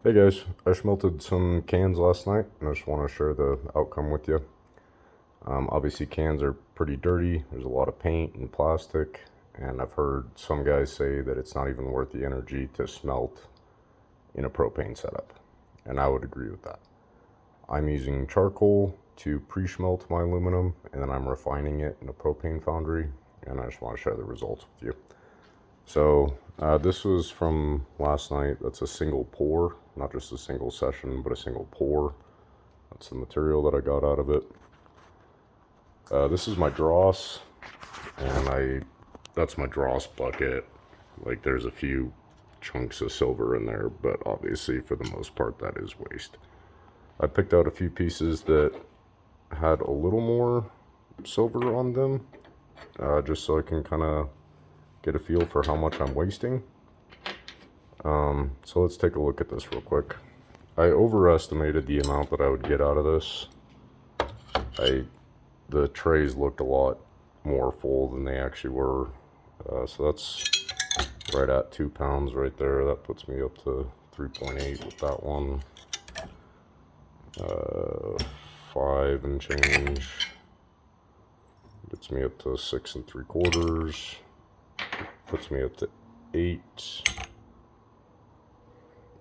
Hey guys, I smelted some cans last night and I just want to share the outcome with you. Obviously, cans are pretty dirty, there's a lot of paint and plastic, and I've heard some guys say that it's not even worth the energy to smelt in a propane setup, and I would agree with that. I'm using charcoal to pre-smelt my aluminum, and then I'm refining it in a propane foundry, and I just want to share the results with you. So this was from last night. That's a single pour, not just a single session, but a single pour. That's the material that I got out of it. This is my dross, and that's my dross bucket. Like there's a few chunks of silver in there, but obviously for the most part that is waste. I picked out a few pieces that had a little more silver on them, just so I can kind of get a feel for how much I'm wasting. So let's take a look at this real quick. I overestimated the amount that I would get out of this. The trays looked a lot more full than they actually were. So that's right at 2 pounds right there. That puts me up to 3.8 with that one. 5 and change gets me up to 6 3/4. Puts me up to 8.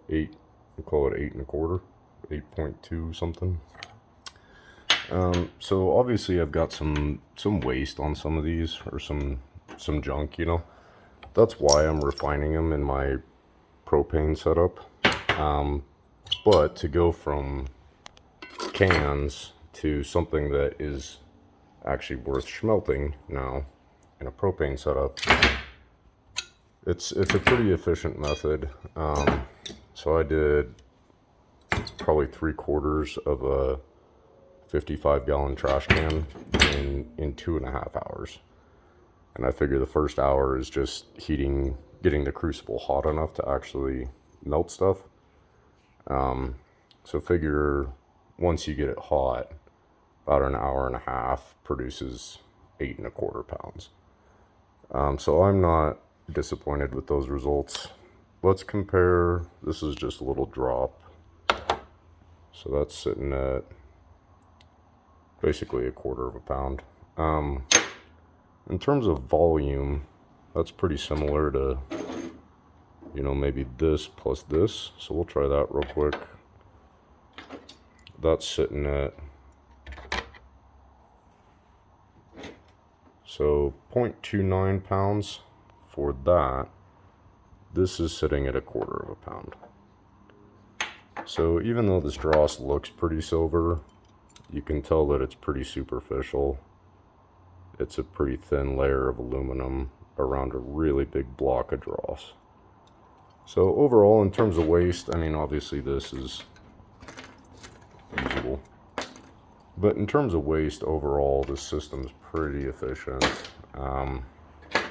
We'll call it 8 1/4. 8.2 something. So obviously I've got some waste on some of these, or some junk, you know. That's why I'm refining them in my propane setup. But to go from cans to something that is actually worth smelting now in a propane setup, it's a pretty efficient method. So I did probably 3/4 of a 55-gallon trash can in 2.5 hours. And I figure the first hour is just getting the crucible hot enough to actually melt stuff. So figure once you get it hot, about an hour and a half produces 8 1/4 pounds. So I'm not disappointed with those results. Let's compare. This is just a little drop. So that's sitting at basically 1/4 pound. In terms of volume, that's pretty similar to, you know, maybe this plus this. So we'll try that real quick. That's sitting at, so 0.29 pounds for that. This is sitting at 1/4 pound. So even though this dross looks pretty silver, you can tell that it's pretty superficial. It's a pretty thin layer of aluminum around a really big block of dross. So overall, in terms of waste, I mean, obviously this is usable. But in terms of waste overall, this system's pretty efficient.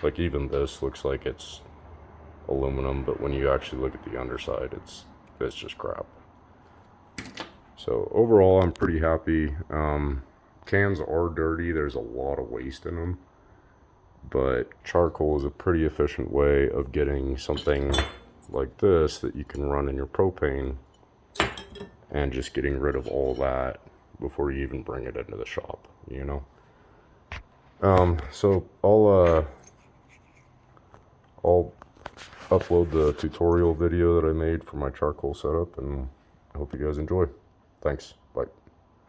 Like even this looks like it's aluminum, but when you actually look at the underside, it's just crap. So overall, I'm pretty happy. Cans are dirty. There's a lot of waste in them. But charcoal is a pretty efficient way of getting something like this that you can run in your propane and just getting rid of all that before you even bring it into the shop, you know. So I'll upload the tutorial video that I made for my charcoal setup, and I hope you guys enjoy. Thanks. Bye.